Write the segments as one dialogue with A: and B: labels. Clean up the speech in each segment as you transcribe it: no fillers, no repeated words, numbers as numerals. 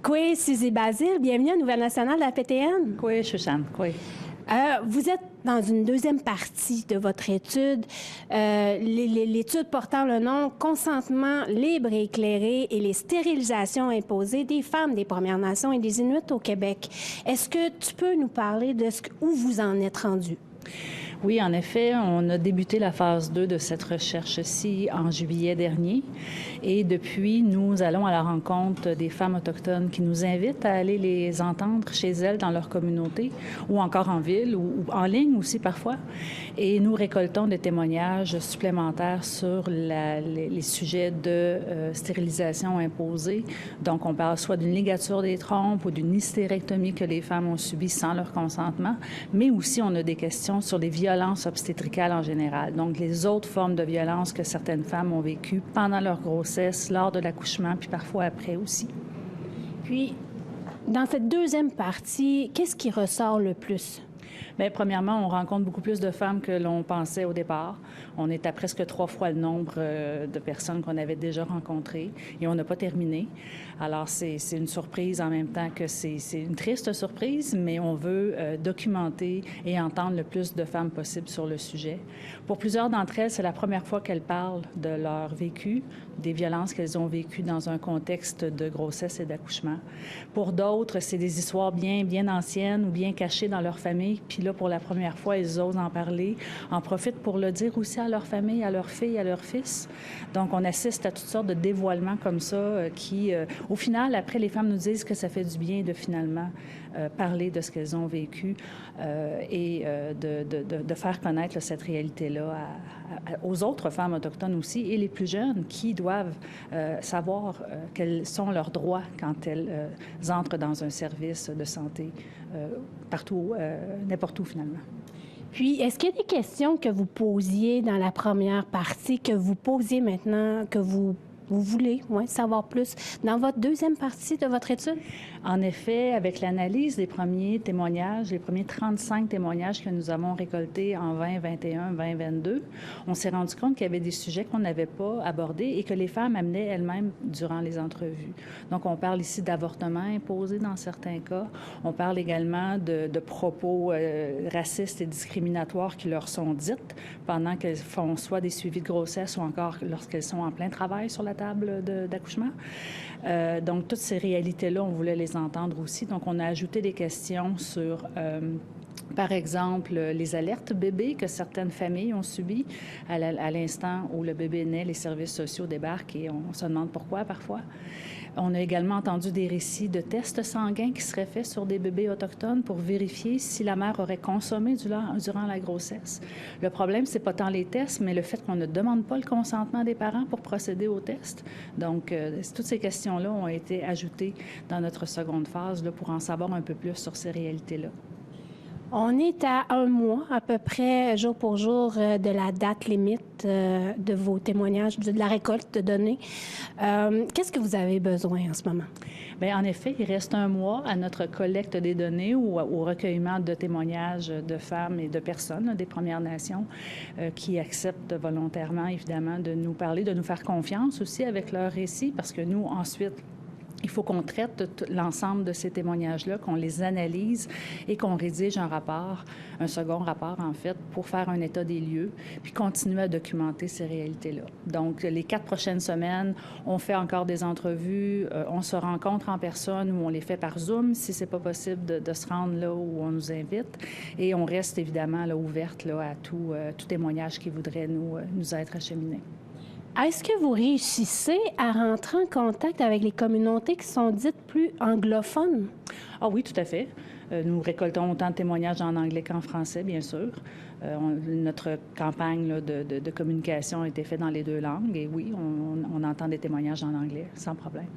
A: Oui, Suzy Basile, bienvenue à Nouvelle Nationale de la PTN.
B: Oui, Shushan, oui.
A: Vous êtes dans une deuxième partie de votre étude, l'étude portant le nom « Consentement libre et éclairé et les stérilisations imposées des femmes des Premières Nations et des Inuits au Québec ». Est-ce que tu peux nous parler de où vous en êtes rendu?
B: Oui, en effet, on a débuté la phase 2 de cette recherche-ci en juillet dernier. Et depuis, nous allons à la rencontre des femmes autochtones qui nous invitent à aller les entendre chez elles dans leur communauté ou encore en ville ou en ligne aussi parfois. Et nous récoltons des témoignages supplémentaires sur les sujets de stérilisation imposée. Donc, on parle soit d'une ligature des trompes ou d'une hystérectomie que les femmes ont subie sans leur consentement, mais aussi on a des questions sur les violences obstétricales en général. Donc, les autres formes de violence que certaines femmes ont vécues pendant leur grossesse, lors de l'accouchement, puis parfois après aussi.
A: Puis, dans cette deuxième partie, qu'est-ce qui ressort le plus?
B: Bien, premièrement, on rencontre beaucoup plus de femmes que l'on pensait au départ. On est à presque 3 fois le nombre de personnes qu'on avait déjà rencontrées et on n'a pas terminé. Alors, c'est une surprise en même temps que c'est une triste surprise, mais on veut documenter et entendre le plus de femmes possible sur le sujet. Pour plusieurs d'entre elles, c'est la première fois qu'elles parlent de leur vécu, des violences qu'elles ont vécues dans un contexte de grossesse et d'accouchement. Pour d'autres, c'est des histoires bien anciennes ou bien cachées dans leur famille. Puis là, pour la première fois, elles osent en parler, en profitent pour le dire aussi à leur famille, à leurs filles, à leurs fils. Donc, on assiste à toutes sortes de dévoilements comme ça qui, au final, après, les femmes nous disent que ça fait du bien de finalement parler de ce qu'elles ont vécu et de faire connaître là, cette réalité-là aux autres femmes autochtones aussi et les plus jeunes qui doivent savoir quels sont leurs droits quand elles entrent dans un service de santé partout, n'importe où finalement.
A: Puis, est-ce qu'il y a des questions que vous posiez dans la première partie, que vous posiez maintenant, que vous voulez savoir plus dans votre deuxième partie de votre étude?
B: En effet, avec l'analyse des premiers témoignages, les premiers 35 témoignages que nous avons récoltés en 2021, 2022, on s'est rendu compte qu'il y avait des sujets qu'on n'avait pas abordés et que les femmes amenaient elles-mêmes durant les entrevues. Donc, on parle ici d'avortement imposé dans certains cas. On parle également de propos racistes et discriminatoires qui leur sont dites pendant qu'elles font soit des suivis de grossesse ou encore lorsqu'elles sont en plein travail sur la table d'accouchement. Donc, toutes ces réalités-là, on voulait les entendre aussi. Donc, on a ajouté des questions sur, par exemple, les alertes bébés que certaines familles ont subies à l'instant où le bébé naît, les services sociaux débarquent et on se demande pourquoi parfois. On a également entendu des récits de tests sanguins qui seraient faits sur des bébés autochtones pour vérifier si la mère aurait consommé durant la grossesse. Le problème, c'est pas tant les tests, mais le fait qu'on ne demande pas le consentement des parents pour procéder aux tests. Donc, toutes ces questions-là ont été ajoutées dans notre seconde phase là, pour en savoir un peu plus sur ces réalités-là.
A: On est à 1 mois, à peu près, jour pour jour, de la date limite de vos témoignages, de la récolte de données. Qu'est-ce que vous avez besoin en ce moment?
B: Bien, en effet, il reste 1 mois à notre collecte des données ou au recueillement de témoignages de femmes et de personnes des Premières Nations qui acceptent volontairement, évidemment, de nous parler, de nous faire confiance aussi avec leurs récits, parce que nous, ensuite, il faut qu'on traite l'ensemble de ces témoignages-là, qu'on les analyse et qu'on rédige un rapport, un second rapport en fait, pour faire un état des lieux, puis continuer à documenter ces réalités-là. Donc, les 4 prochaines semaines, on fait encore des entrevues, on se rencontre en personne ou on les fait par Zoom si c'est pas possible de se rendre là où on nous invite. Et on reste évidemment là, ouverte là, à tout témoignage qui voudrait nous être acheminé.
A: Est-ce que vous réussissez à rentrer en contact avec les communautés qui sont dites plus anglophones?
B: Ah oui, tout à fait. Nous récoltons autant de témoignages en anglais qu'en français, bien sûr. Notre campagne là, de communication a été faite dans les 2 langues et oui, on entend des témoignages en anglais, sans problème.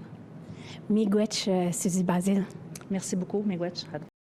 A: Miigwech, Suzy Basile.
B: Merci beaucoup, Miigwech.